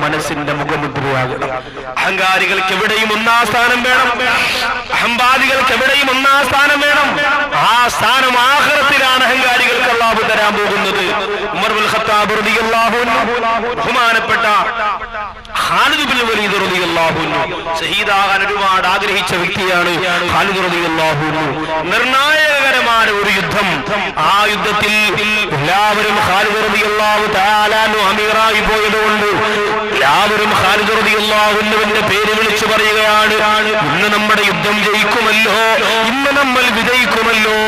മനസ്സിന്റെ മുഖമുദ്രയാകണം. അഹങ്കാരികൾക്ക് എവിടെയും ഒന്നാം സ്ഥാനം വേണം, അഹംവാദികൾക്ക് എവിടെയും ഒന്നാം സ്ഥാനം വേണം. ആ സ്ഥാനം ആഖിറത്തിലാണ് അഹങ്കാരികൾക്ക് അല്ലാഹു തരാൻ പോകുന്നത്. ഉമർ ഇബ്നുൽ ഖത്താബ് റളിയല്ലാഹു അൻഹു, ബഹുമാനപ്പെട്ട ഖാലിദ് ഇബ്നു വലീദ് റളിയല്ലാഹു അൻഹു, ഷഹീദാകാൻ ഒരുപാട് ആഗ്രഹിച്ച വ്യക്തിയാണ് ഖാലിദ് റളിയല്ലാഹു അൻഹു. നിർണായകരമായ ഒരു യുദ്ധം, ആ യുദ്ധത്തിൽ എല്ലാവരും ഖാലിദ് റളിയല്ലാഹു തആല അൻഹു അമീറായി പോയതുകൊണ്ട് എല്ലാവരും ഖാലിദ് റളിയല്ലാഹു അൻഹുവിന്റെ പേര് വിളിച്ചു പറയുകയാണ്. ഇന്ന് നമ്മുടെ യുദ്ധം ജയിക്കുമല്ലോ, ഇന്ന് നമ്മൾ വിജയിക്കുമല്ലോ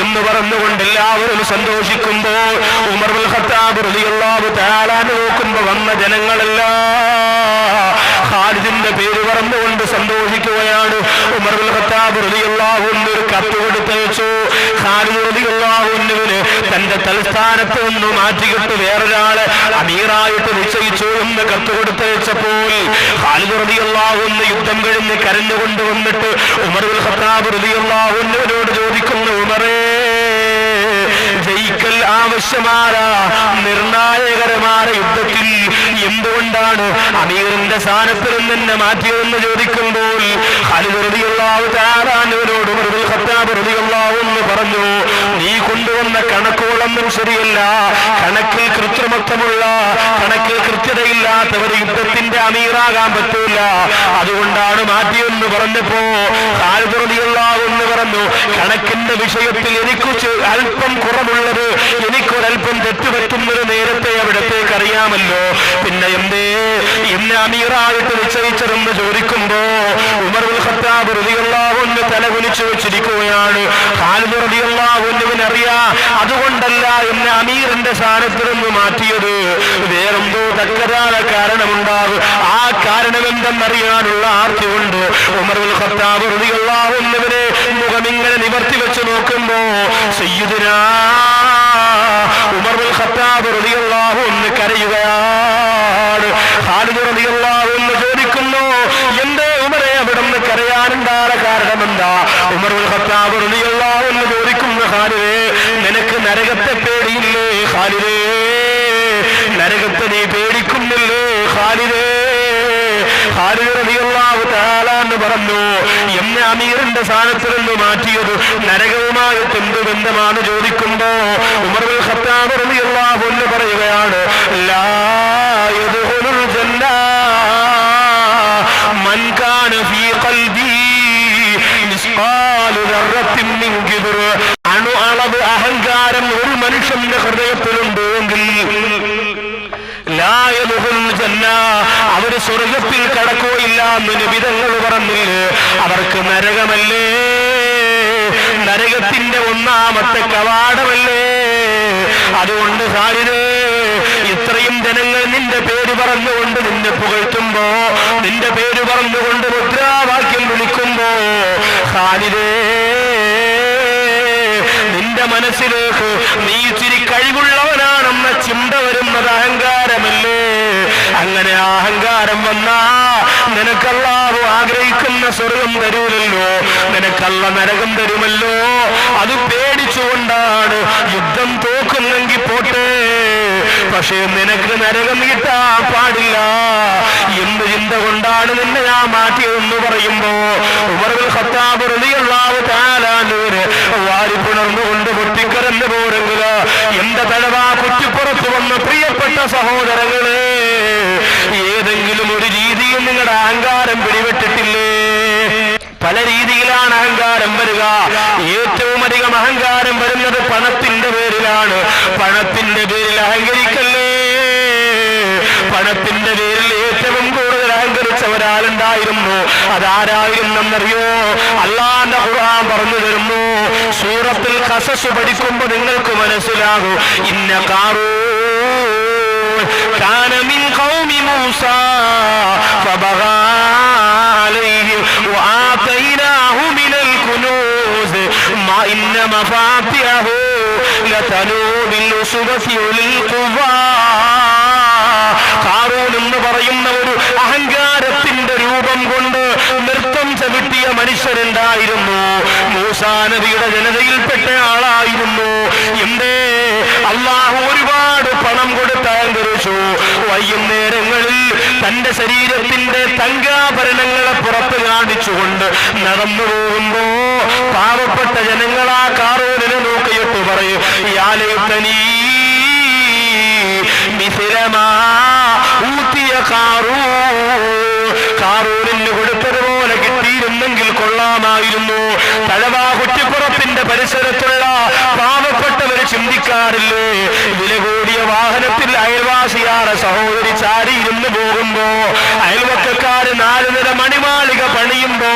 എന്ന് പറഞ്ഞുകൊണ്ട് എല്ലാവരും സന്തോഷിക്കുമ്പോൾ ഉമർ ഇബ്നുൽ ഖത്താബ് റളിയല്ലാഹു തആല നോക്കുമ്പോ വന്ന ജനങ്ങളെല്ലാം ഖാലിദിന്റെ പേര് പറഞ്ഞുകൊണ്ട് സന്തോഷിക്കുകയാണ്. ഉമർ ഇബ്നുൽ ഖത്താബ് റളിയല്ലാഹു അൻഹു ഒരു കത്ത് കൊടുത്തയച്ചു. ഖാലിദ് റളിയല്ലാഹു അൻഹുവിന് തന്റെ തലസ്ഥാനത്ത് നിന്ന് മാറ്റിയിട്ട് വേറൊരാളെ അമീറായിട്ട് നിശ്ചയിച്ചു എന്ന് കത്ത് കൊടുത്തയച്ചപ്പോൾ ഖാലിദ് റളിയല്ലാഹു അൻഹു യുദ്ധം കഴിഞ്ഞ് കരഞ്ഞുകൊണ്ട് വന്നിട്ട് ഉമർ ഇബ്നുൽ ഖത്താബ് റളിയല്ലാഹു അൻഹുവിനോട് ചോദിക്കുന്നു, ഉമറേ, ജയിക്കൽ ആവശ്യമായ നിർണായകരമായ യുദ്ധത്തിൽ എന്തുകൊണ്ടാണ് അമീറിന്റെ സ്ഥാനത്ത് നിന്ന് എന്നെ മാറ്റിയതെന്ന് ചോദിക്കുമ്പോൾ ഖാലിദ് റളിയല്ലാഹു തആല അൻഹുവിനോട് ഉമർ ഇബ്നുൽ ഖത്താബ് റളിയല്ലാഹു അൻഹു പറഞ്ഞു, നീ കൊണ്ടുവന്ന കണക്കുകളൊന്നും ശരിയല്ല, കണക്കിൽ കൃത്രിമത്വമുള്ള, കണക്കിൽ കൃത്യതയില്ലാത്തവർ യുദ്ധത്തിന്റെ അമീറാകാൻ പറ്റൂല, അതുകൊണ്ടാണ് മാറ്റിയെന്ന് പറഞ്ഞപ്പോ ഖാലിദ് റളിയല്ലാഹു അൻഹു പറഞ്ഞു, കണക്കിന്റെ വിഷയത്തിൽ എനിക്ക് അല്പം കുറവുള്ളത്, എനിക്കൊരൽപ്പം തെറ്റുപറ്റുന്നത് നേരത്തെ അവിടത്തേക്ക് അറിയാമല്ലോ, പിന്നെ എന്തേ എന്നെ അമീറായിട്ട് നിശ്ചയിച്ചതെന്ന് ചോദിക്കുമ്പോ ഉമർ ഇബ്നുൽ ഖത്താബ് റളിയല്ലാഹു അൻഹു തലകുനിച്ചു വെച്ചിരിക്കുകയാണ്. ഖാലിദ് റളിയല്ലാഹു അൻഹുവിന് അറിയാം, അതുകൊണ്ടല്ല എന്നെ അമീറിന്റെ സ്ഥാനത്ത് നിന്ന് മാറ്റിയത്, വേറെന്തോ തക്കതായ കാരണമുണ്ടാകും. ആ കാരണം എന്തെന്നറിയാനുള്ള ആർത്തി കൊണ്ട് ഉമർ ഇബ്നുൽ ഖത്താബ് റളിയല്ലാഹു അൻഹുവിനെ മുഖമിങ്ങനെ നിവർത്തി വെച്ച് നോക്കുമ്പോ സയ്യിദുനാ ഉമർ ഇബ്നുൽ ഖത്താബ് റളിയല്ലാഹു അൻഹു കരയുകയാണ്. ഖാലിദ് റളിയല്ലാഹു അൻഹു ചോദിക്കുന്നു, എന്തേ ഉമറെ അവിടുന്ന് കരയാനുണ്ടായ കാരണം എന്താ? ഉമർ ഇബ്നുൽ ഖത്താബ് റളിയല്ലാഹു അൻഹു ചോദിക്കുന്നു, ഖാലിദേ, നിനക്ക് നരകത്തെ പേടിയില്ലേ? ഖാലിദേ, നരകത്തെ നീ പേടിക്കുന്നില്ലേ? ഖാലിദേ. ഖാലിദ് റളിയല്ലാഹു തആല എന്ന് പറഞ്ഞു, എന്നെ അമീറിന്റെ സ്ഥാനത്ത് നിന്ന് മാറ്റിയത് നരകവുമായിട്ട് എന്ത് ബന്ധമാണ് ചോദിക്കുമ്പോ ഉമർ ഇബ്നുൽ ഖത്താബ് റളിയല്ലാഹു അൻഹു പറയുകയാണ്, ലാ യദ്ഖുലുൽ ജന്ന മൻ കാന ഫീ ഖൽബി മിസ്ഖാലു ദർറത്തിൻ മിൻ കിബ്ർ. അണു അളവ് അഹങ്കാരം ഒരു മനുഷ്യന്റെ ഹൃദയത്തിലുണ്ടെങ്കിൽ അവര് സ്വർഗത്തിൽ കടക്കുകയില്ല എന്ന് നബി തങ്ങൾ പറഞ്ഞില്ലേ? അവർക്ക് നരകമല്ലേ, നരകത്തിന്റെ ഒന്നാമത്തെ കവാടമല്ലേ? അതുകൊണ്ട് ഖാലിദേ, ഇത്രയും ജനങ്ങൾ നിന്റെ പേര് പറഞ്ഞുകൊണ്ട് നിന്നെ പുകഴ്ത്തുമ്പോ, നിന്റെ പേര് പറഞ്ഞുകൊണ്ട് മുദ്രാവാക്യം വിളിക്കുമ്പോ ഖാലിദേ, നിന്റെ മനസ്സിലേക്ക് നീ ഇച്ചിരി കഴിവുള്ളവനാണെന്ന ചിന്ത വരുന്നത് അഹങ്കാരമല്ലേ? അങ്ങനെ അഹങ്കാരം വന്നാ നിനക്കല്ലാഹു ആഗ്രഹിക്കുന്ന സ്വർഗം തരൂലല്ലോ, നിനക്കല്ല നരകം തരുമല്ലോ. അത് പേടിച്ചുകൊണ്ടാണ് യുദ്ധം തോക്കുന്നെങ്കിൽ പോട്ടെ, പക്ഷേ നിനക്ക് നരകം കിട്ടാൻ പാടില്ല എന്ത് ചിന്ത കൊണ്ടാണ് നിന്നെ ഞാൻ മാറ്റിയതെന്ന് പറയുമ്പോ ഉമർ ഇബ്നുൽ ഖത്താബ് റളിയല്ലാഹു തആല അൻഹു വാരിപ്പുണർന്നുകൊണ്ട് പൊട്ടിക്കരഞ്ഞു പോരെങ്കില് എന്റെ തലവാ കുറ്റിപ്പുറത്ത് വന്ന പ്രിയപ്പെട്ട സഹോദരങ്ങളെ, ഏതെങ്കിലും ഒരു രീതിയിൽ നിങ്ങളുടെ അഹങ്കാരം പിടിപെട്ടിട്ടില്ലേ? പല രീതിയിലാണ് അഹങ്കാരം വരിക. ഏറ്റവും അധികം അഹങ്കാരം വരുന്നത് പണത്തിന്റെ പേരിലാണ്. പണത്തിന്റെ പേരിൽ അഹങ്കരിക്കല്ലേ. പണത്തിന്റെ പേരിൽ ഏറ്റവും കൂടുതൽ അഹങ്കരിച്ച ഒരാളുണ്ടായിരുന്നു. അതാരായിരുന്നെന്നറിയോ? അല്ലാഹുവിന്റെ ഖുർആൻ പറഞ്ഞു തരുന്നു. സൂറത്തുൽ ഖസസ് പഠിക്കുമ്പോൾ നിങ്ങൾക്ക് മനസ്സിലാകും. ഇന്ന ഖാറൂൻ കാന മിൻ ഖൗമി മൂസാ ഫബഗാ അലൈഹിം വആതൈനാഹു മിനൽ കുനൂസ് മാ ഇന്ന മഫാത്തിഹു ലതനൂ ബിൽ ഉസ്ബതി ഉലിൽ ഖുവാ. ഖാറൂൻ എന്ന് പറയുന്ന ഒരു അഹങ്കാരത്തിന്റെ രൂപം കൊണ്ട് നൃത്തം ചവിട്ടിയ മനുഷ്യരുണ്ടായിരുന്നു. മൂസാ നബിയുടെ ജനതയിൽപ്പെട്ട ആളായിരുന്നു. എന്തേ? അല്ലാഹു ഒരുപാട് പണം കൊടുത്ത് അഹങ്കരിച്ചു. വൈകുന്നേരങ്ങളിൽ ശരീരത്തിന്റെ തങ്കാഭരണങ്ങളെ പുറത്ത് കാണിച്ചുകൊണ്ട് നടന്നു പോകുമ്പോ പാവപ്പെട്ട ജനങ്ങൾ ആ കാറൂരിനെ നോക്കിയിട്ട് പറയും, യാ ലൈതനീ മിസ്ലമാ ഊതിയ കാറൂനിന് കൊടുത്തതുപോലെ കിട്ടിയിരുന്നെങ്കിൽ കൊള്ളാമായിരുന്നു. തഴവാ കുറ്റിപ്പുറത്തിന്റെ പരിസരത്തുള്ള പാവപ്പെട്ടവര് ചിന്തിക്കാറില്ലേ, വില കൂടിയ വാഹനത്തിൽ അയൽവാസിയാറെ സഹോദരി ചാരിയിരുന്ന് പോകുമ്പോ, അയൽവക്കക്കാര് 4 നില മണിമാളിക പണിയുമ്പോ,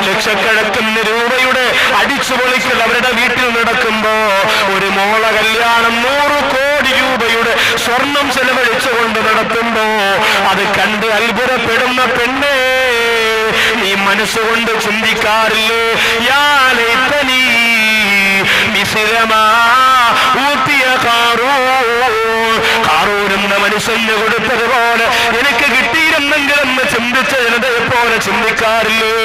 ലക്ഷക്കണക്കിന് രൂപയുടെ അടിച്ചുപൊളിക്കൽ അവരുടെ വീട്ടിൽ നടക്കുമ്പോ, ഒരു മോള കല്യാണം 100 കോടി രൂപയുടെ സ്വർണം ചെലവഴിച്ചുകൊണ്ട് നടത്തുമ്പോ, അത് കണ്ട് അത്ഭുതപ്പെടുന്ന പെണ്ണേ, നീ മനസ്സുകൊണ്ട് ചിന്തിക്കാറില്ലേ, യാ ലൈതനീ മിസ്ലമാ ഊതിയ കാറൂനെന്ന മനുഷ്യന് കൊടുത്തതുപോലെ എനിക്ക് കിട്ടിയിരുന്നെങ്കിലെന്ന് ചിന്തിച്ച ജനതയെ പോലെ ചിന്തിക്കാറില്ലേ?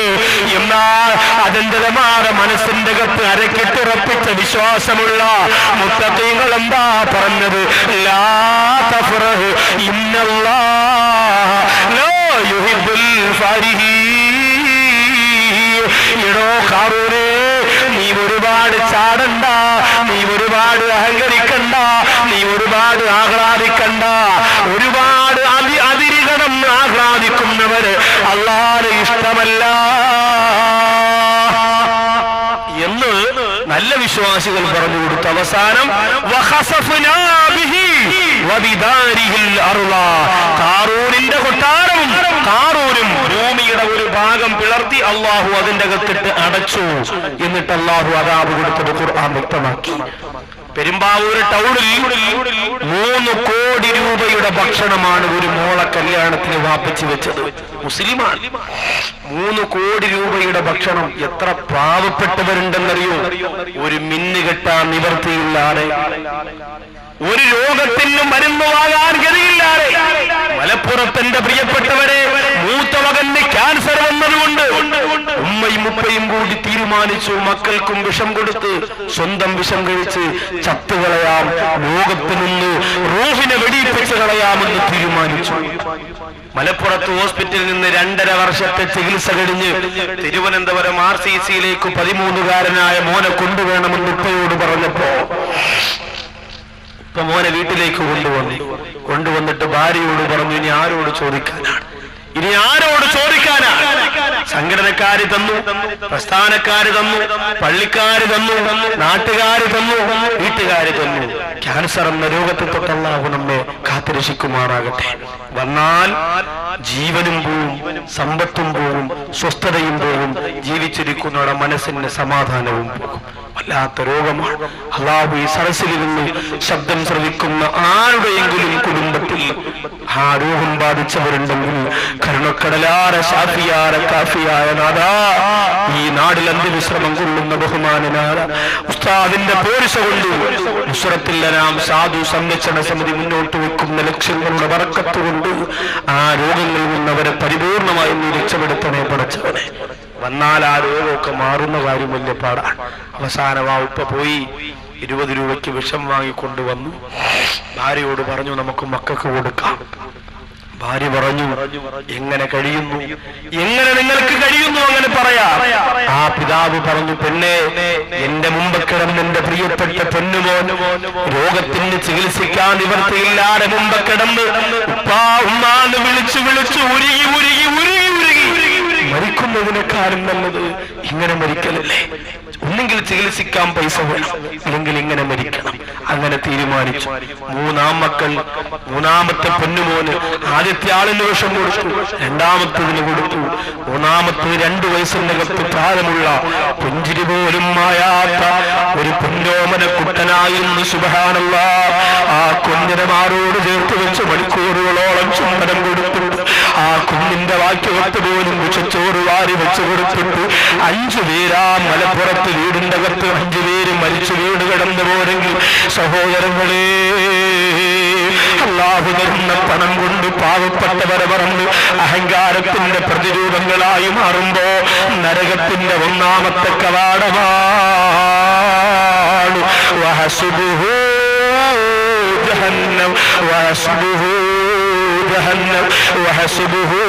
എന്നാൽ അചഞ്ചലമായ മനസ്സിന്റെ അകത്ത് അരക്കിട്ടുറപ്പിച്ച വിശ്വാസമുള്ള മുത്തഖീങ്ങൾ എന്താ പറഞ്ഞത്? ലാ തഫ്റഹ് ഇന്നല്ലാഹ ലാ യുഹിബ്ബുൽ ഫരിഹീൻ. എടോ കാറൂനേ, നീ ഒരുപാട് ചാടണ്ട, നീ ഒരുപാട് അഹങ്കരിക്കണ്ട, നീ ഒരുപാട് ആഹ്ലാദിക്കണ്ട. ഒരുപാട് അതിരികണം ആഹ്ലാദിക്കുന്നവര് അല്ലാഹുവിന് ഇഷ്ടമല്ല എന്ന് നല്ല വിശ്വാസികൾ പറഞ്ഞു കൊടുത്തു. അവസാനം കാറൂനിന്റെ കൊട്ടാരവും കാറൂനും ഭൂമിയുടെ ഒരു ഭാഗം പിളർത്തി അള്ളാഹു അതിന്റെ അകത്തിട്ട് അടച്ചു. എന്നിട്ട് അള്ളാഹു അദാബ് കൊടുത്തത് ഖുർആൻ വ്യക്തമാക്കി. പെരുമ്പാവൂർ ടൗണിൽ 3 കോടി രൂപയുടെ ഭക്ഷണമാണ് ഒരു മോളെ കല്യാണത്തിന് വാപ്പിച്ചു വെച്ചത്. മുസ്ലിമാണ്. 3 കോടി രൂപയുടെ ഭക്ഷണം. എത്ര പാവപ്പെട്ടവരുണ്ടെന്നറിയോ? ഒരു മിന്നു കെട്ടാൻ നിവർത്തിയില്ലാതെ, ഒരു രോഗത്തിനും മരുന്ന് വാങ്ങാൻ ഗതിയില്ലാതെ, മലപ്പുറത്തിന്റെ പ്രിയപ്പെട്ടവരെ, മൂത്ത മകന് ക്യാൻസർ വന്നതുകൊണ്ട് ഉമ്മയും ഉപ്പയും കൂടി തീരുമാനിച്ചു, മക്കൾക്കും വിഷം കൊടുത്ത് സ്വന്തം വിഷം കഴിച്ച് ചത്തുകളയാം, ലോകത്ത് നിന്ന് റൂഹിനെ വെടിയിപ്പിച്ച് കളയാമെന്ന് തീരുമാനിച്ചു. മലപ്പുറത്ത് ഹോസ്പിറ്റലിൽ നിന്ന് 2.5 വർഷത്തെ ചികിത്സ കഴിഞ്ഞ് തിരുവനന്തപുരം RCCയിലേക്ക് 13കാരനായ മോനെ കൊണ്ടുവേണമെന്ന് ഉപ്പയോട് പറഞ്ഞപ്പോ ഇപ്പൊ മോനെ വീട്ടിലേക്ക് കൊണ്ടുവന്നിട്ട് ഭാര്യയോട് പറഞ്ഞു, ഇനി ആരോട് ചോദിക്കാനാണ്, ഇനി ആരോട് ചോദിക്കാനാണ്? സംഘടനക്കാര് തന്നു, പ്രസ്ഥാനക്കാര് തന്നു, പള്ളിക്കാര് തന്നു, നാട്ടുകാര് തന്നു, വീട്ടുകാര് തന്നു. ക്യാൻസർ എന്ന രോഗത്തെ തൊട്ട് അല്ലാഹു നമ്മെ കാത്തുരക്ഷിക്കുമാറാകട്ടെ. വന്നാൽ ജീവനും പോവും, സമ്പത്തും പോവും, സ്വസ്ഥതയും പോവും, ജീവിച്ചിരിക്കുന്നവരുടെ മനസ്സിന്റെ സമാധാനവും പോകും. വല്ലാത്ത രോഗമാണ്. അല്ലാഹു ഈ സരസിൽ നിന്ന് ശബ്ദം ശ്രവിക്കുന്ന ആരുടെയെങ്കിലും കുടുംബത്തിൽ ആ രോഗം ബാധിച്ചവരുണ്ടെങ്കിൽ കരുണക്കടലാറെ ശാഫിയാറെ കാഫിയായ നാദാ, ഈ നാടിൽ അന്ത്യവിശ്രമം കൊള്ളുന്ന ബഹുമാനനായ ഉസ്താദിന്റെ പോരിശ കൊണ്ട് നുസ്രത്തുൽ അനാം സാധു സംരക്ഷണ സമിതി മുന്നോട്ട് വെക്കുന്ന ലക്ഷ്യങ്ങളുടെ ബർക്കത്ത് കൊണ്ട് ആ രോഗങ്ങളിൽ നിന്ന് അവരെ പരിപൂർണമായി നീ രക്ഷപ്പെടുത്തണേ പടച്ചവനെ. വന്നാൽ ആ രോഗമൊക്കെ മാറുന്ന കാര്യം വലിയ പാടാണ്. അവസാനം ആ ഉപ്പ പോയി 20 രൂപയ്ക്ക് വിഷം വാങ്ങിക്കൊണ്ടുവന്നു. ഭാര്യയോട് പറഞ്ഞു, നമുക്ക് മക്കൾക്ക് കൊടുക്കാം. ഭാര്യ പറഞ്ഞു, എങ്ങനെ കഴിയുന്നു, എങ്ങനെ നിങ്ങൾക്ക് കഴിയുന്നു അങ്ങനെ പറയാ? ആ പിതാവ് പറഞ്ഞു, പെണ്ണെ, എന്റെ മുമ്പ് കിടന്ന് എന്റെ പ്രിയപ്പെട്ട പൊന്നുമോൻ രോഗത്തിന് ചികിത്സിക്കാൻ നിവർത്തിയില്ലാതെ മുമ്പ് കിടന്ന് ഉപ്പാ ഉമ്മാന്ന് വിളിച്ചു ഉരുകി മരിക്കുന്നതിനേക്കാളും നല്ലത് ഇങ്ങനെ മരിക്കലല്ലേ. ഒന്നെങ്കിൽ ചികിത്സിക്കാൻ പൈസ വേണം, അല്ലെങ്കിൽ ഇങ്ങനെ മരിക്കണം. അങ്ങനെ തീരുമാനിച്ചു. 3 ആൺമക്കൾ. 3ാമത്തെ പൊന്നുമോന് ആദ്യത്തെ ആളിന് വിഷം കൊടുത്തു, 2ാമത്തതിന് കൊടുത്തു. 3ാമത്തത് 2 വയസ്സിനകത്ത് പ്രായമുള്ള പുഞ്ചിരി പോലും മായാത്ത ഒരു പൊന്നോമന കുട്ടനായിരുന്നു. സുബ്ഹാനല്ലാഹ്. ആ കുഞ്ഞിനെ മാറോട് ചേർത്ത് വെച്ച് മണിക്കൂറുകളോളം ചുംബനം കൊടുത്തിട്ട് ആ കുഞ്ഞിന്റെ വാക്യവത്ത് പോലും വിഷച്ചോറ് വാരി വെച്ച് കൊടുത്തിട്ട് 5 പേരാ മലപ്പുറത്ത് വീടിന്റെ അകത്ത് 5 പേര് മരിച്ചു വീട് കിടന്നു പോരെങ്കിൽ സഹോദരങ്ങളെ, അല്ലാഹു തരുന്ന പണം കൊണ്ട് പാവപ്പെട്ടവരെ മറന്ന് അഹങ്കാരത്തിന്റെ പ്രതിരൂപങ്ങളായി മാറുമ്പോ നരകത്തിന്റെ 1ാമത്തെ കവാടമാണ്. വഹസുബുഹു ജഹന്നം വഹസുബുഹു ജഹന്നം വഹസ്ബുഹു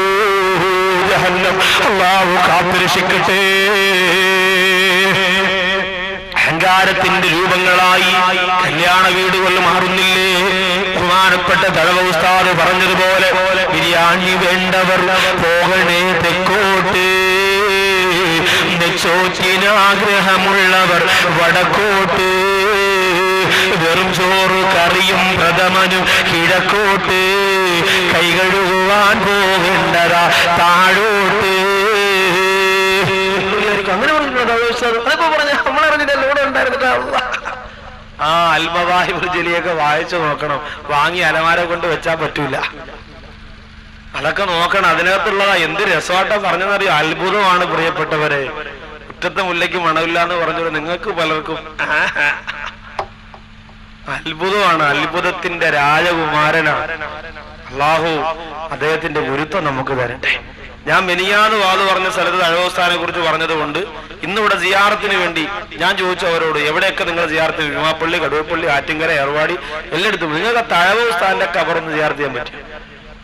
ജഹന്നം. അല്ലാഹു കാത്തുരക്ഷിക്കട്ടെ. അഹങ്കാരത്തിന്റെ രൂപങ്ങളായി കല്യാണ വീടുകൾ മാറുന്നില്ലേ? ബഹുമാനപ്പെട്ട തഴവ ഉസ്താദ് പറഞ്ഞതുപോലെ ബിരിയാണി വേണ്ടവർ പോകണേ തെക്കോട്ട്, നെച്ചോറ്റിനാഗ്രഹമുള്ളവർ വടക്കോട്ട്, വെറും ചോറ് കറിയും പ്രഥമനും കിഴക്കോട്ട്, കൈ കഴുകുവാൻ പോകേണ്ടതാ താഴോട്ട്. അങ്ങനെ പറഞ്ഞ നമ്മളറിഞ്ഞിട്ടല്ലോ ഇവിടെ ഉണ്ടായിരുന്നിട്ടാ. ആ അൽമവാഹിബുൽ ജലിയൊക്കെ വായിച്ചു നോക്കണം. വാങ്ങി അലമാര കൊണ്ട് വെച്ചാൽ പറ്റൂല. അതൊക്കെ നോക്കണം. അതിനകത്തുള്ളതാ എന്ത് രസമായിട്ടാ പറഞ്ഞെന്നറിയോ? അത്ഭുതമാണ് പ്രിയപ്പെട്ടവരെ. മുറ്റത്തെ മുല്ലയ്ക്ക് മണമില്ല എന്ന് പറഞ്ഞത് നിങ്ങൾക്ക് പലർക്കും അത്ഭുതമാണ്. അത്ഭുതത്തിന്റെ രാജകുമാരനാണ് അല്ലാഹു. അദ്ദേഹത്തിന്റെ ഗുരുത്വം നമുക്ക് തരട്ടെ. ഞാൻ മെനിയാന്ന് വാത് പറഞ്ഞ സ്ഥലത്ത് തഴവസ്ഥാനെ കുറിച്ച് പറഞ്ഞത് കൊണ്ട് ഇന്നിവിടെ സിയാറത്തിന് വേണ്ടി ഞാൻ ചോദിച്ചു അവരോട്, എവിടെയൊക്കെ നിങ്ങൾ സിയാറത്തിന്, ഭീമാപ്പള്ളി, കടുവപ്പള്ളി, ആറ്റിങ്കര, ഏർവാടി എല്ലായിടത്തും നിങ്ങൾക്ക് തഴവസ്ഥാന്റെ കബറൊന്ന് സിയാറത്ത് ചെയ്യാൻ പറ്റും?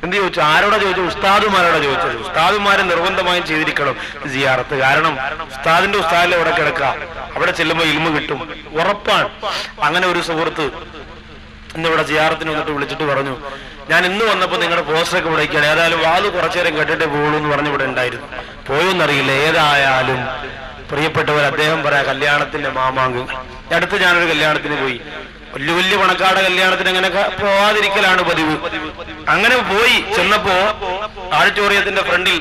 എന്ത് ചോദിച്ചു? ആരോടെ ചോദിച്ചു? ഉസ്താദുമാരോടെ ചോദിച്ചത്. ഉസ്താദുമാരെ നിർബന്ധമായും ചെയ്തിരിക്കണം സിയാറത്ത്. കാരണം ഉസ്താദിന്റെ ഉസ്താദിലെ ഇവിടെ കിടക്കുക, അവിടെ ചെല്ലുമ്പോൾ ഇൽമ കിട്ടും, ഉറപ്പാണ്. അങ്ങനെ ഒരു സുഹൃത്ത് ഇന്നിവിടെ സിയാറത്തിന് വന്നിട്ട് വിളിച്ചിട്ട് പറഞ്ഞു, ഞാൻ ഇന്ന് വന്നപ്പോൾ നിങ്ങളുടെ പോസ്റ്ററൊക്കെ വിളിക്കുകയാണ്, ഏതായാലും വാത് കുറച്ചു നേരം കേട്ടിട്ടേ പോകുള്ളൂ എന്ന് പറഞ്ഞ് ഇവിടെ ഉണ്ടായിരുന്നു. പോയോന്നറിയില്ല. ഏതായാലും പ്രിയപ്പെട്ടവർ, അദ്ദേഹം പറയാ കല്യാണത്തിന്റെ മാമാങ്കം. അടുത്ത് ഞാനൊരു കല്യാണത്തിന് പോയി. വലിയ വലിയ പണക്കാരുടെ കല്യാണത്തിന് അങ്ങനെ പോവാതിരിക്കലാണ് പതിവ്. അങ്ങനെ പോയി ചെന്നപ്പോ ഓഡിറ്റോറിയത്തിന്റെ ഫ്രണ്ടിൽ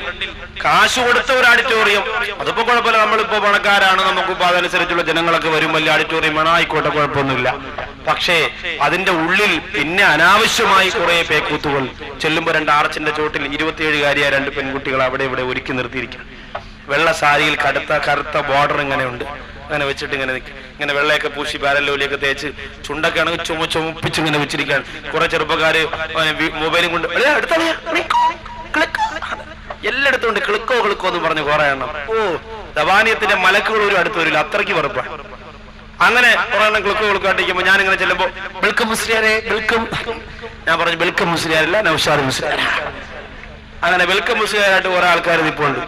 കാശ് കൊടുത്ത ഒരു ഓഡിറ്റോറിയം. അതിപ്പോ കുഴപ്പമില്ല, നമ്മളിപ്പോ പണക്കാരാണ്, നമുക്കിപ്പോ അതനുസരിച്ചുള്ള ജനങ്ങളൊക്കെ വരും, വലിയ ഓഡിറ്റോറിയം വേണം, ആയിക്കോട്ടെ, കുഴപ്പമൊന്നുമില്ല. പക്ഷേ അതിന്റെ ഉള്ളിൽ പിന്നെ അനാവശ്യമായി കുറെ പേക്കൂത്തുകൾ. ചെല്ലുമ്പോ 2 ആർച്ചിന്റെ ചോട്ടിൽ 27കാരിയായ 2 പെൺകുട്ടികൾ അവിടെ ഇവിടെ ഒരുക്കി നിർത്തിയിരിക്കും. വെള്ള സാരിയിൽ കറുത്ത ബോർഡർ ഇങ്ങനെ ഉണ്ട്. അങ്ങനെ വെച്ചിട്ട് ഇങ്ങനെ നിൽക്കും. ഇങ്ങനെ വെള്ളയൊക്കെ പൂശി പാരലോലിയൊക്കെ തേച്ച് ചുണ്ടൊക്കെ ആണെങ്കിൽ ചുമപ്പിച്ച് ഇങ്ങനെ വെച്ചിരിക്കാൻ. കുറെ ചെറുപ്പക്കാര് മൊബൈലും കൊണ്ട് എല്ലായിടത്തും ഉണ്ട് ക്ലിക്കോ ക്ലിക്കോ എന്ന് പറഞ്ഞ് കുറെ എണ്ണം. ഓ, ദവാനിയത്തിന്റെ മലക്കുകൾ ഒരു അടുത്ത് വരില്ല, അത്രയ്ക്ക് വെറുപ്പാണ്. അങ്ങനെ കുറെ എണ്ണം ക്ലിക്കോ ക്ലിക്കോ അടിക്കുമ്പോ ഞാൻ ഇങ്ങനെ ചെല്ലുമ്പോ വെൽക്കം മുസ്ലിയാരെ, വെൽക്കം. ഞാൻ പറഞ്ഞു വെൽക്കം മുസ്ലിയാരല്ല, നൗഷാദ് മുസ്ലിയാർ. അങ്ങനെ വെൽക്കം മുസ്ലിയാരായിട്ട് കുറെ ആൾക്കാർ നിൽപ്പുണ്ട്.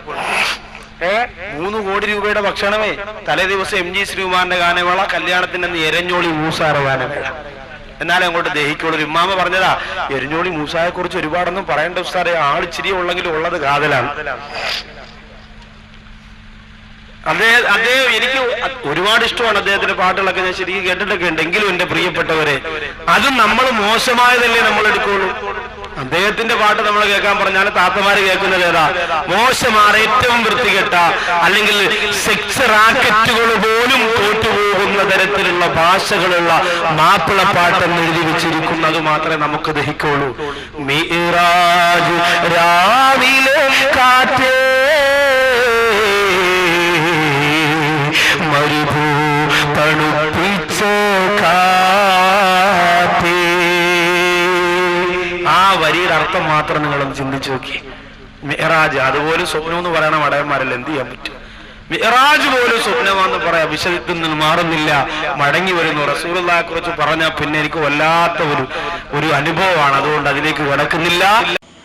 3 കോടി രൂപയുടെ ഭക്ഷണമേ. തലേ ദിവസം MG ശ്രീകുമാറിന്റെ ഗാനമേള, കല്യാണത്തിന്റെ എരഞ്ഞോളി മൂസാറ ഗാനമേള. എന്നാലും അങ്ങോട്ട് ദഹിക്കുള്ളൂ. ഇമ്മാമ പറഞ്ഞതാ, എരഞ്ഞോളി മൂസായെ കുറിച്ച് ഒരുപാടൊന്നും പറയേണ്ട ഉസ്താദേ, ആളിച്ചിരി ഉള്ളെങ്കിലും ഉള്ളത് കാതലാണ്. അദ്ദേഹം എനിക്ക് ഒരുപാട് ഇഷ്ടമാണ്. അദ്ദേഹത്തിന്റെ പാട്ടുകളൊക്കെ ഞാൻ ശരിക്കും കേട്ടിട്ടൊക്കെ ഉണ്ട്. എങ്കിലും എന്റെ പ്രിയപ്പെട്ടവരെ, അത് നമ്മൾ മോശമായതല്ലേ നമ്മൾ എടുക്കുള്ളൂ. അദ്ദേഹത്തിന്റെ പാട്ട് നമ്മൾ കേൾക്കാൻ പറഞ്ഞാൽ താത്തമാര് കേൾക്കുന്നത് ഏതാ? മോശമാണ്, ഏറ്റവും വൃത്തികെട്ട, അല്ലെങ്കിൽ സെക്സ് റാക്കറ്റുകൾ പോലും തോറ്റുപോകുന്ന തരത്തിലുള്ള ഭാഷകളുള്ള മാപ്പിളപ്പാട്ടെന്ന് എഴുതി വെച്ചിരിക്കുന്നത് മാത്രമേ നമുക്ക് ദഹിക്കുള്ളൂ. മിഅ്റാജ് രാവിലെ കാറ്റേ മരുഭൂ തണുപ്പിച്ച കാറ്റേ. ആ വരിയുടെ അർത്ഥം മാത്രം നിങ്ങളൊന്ന് ചിന്തിച്ചു നോക്കി. മിഅ്റാജ്, അതുപോലും സ്വപ്നം എന്ന് പറയണ മടയന്മാരല്ല, എന്ത് ചെയ്യാൻ പറ്റും? മിഅ്റാജ് പോലും സ്വപ്നമാണെന്ന് പറയാം. വിശദത്തിൽ നിന്ന് മാറുന്നില്ല, മടങ്ങി വരുന്നു. റസൂലുള്ളാഹിയെ കുറിച്ച് പറഞ്ഞാൽ പിന്നെ എനിക്ക് വല്ലാത്ത ഒരു അനുഭവമാണ്. അതുകൊണ്ട് അതിലേക്ക് കടക്കുന്നില്ല.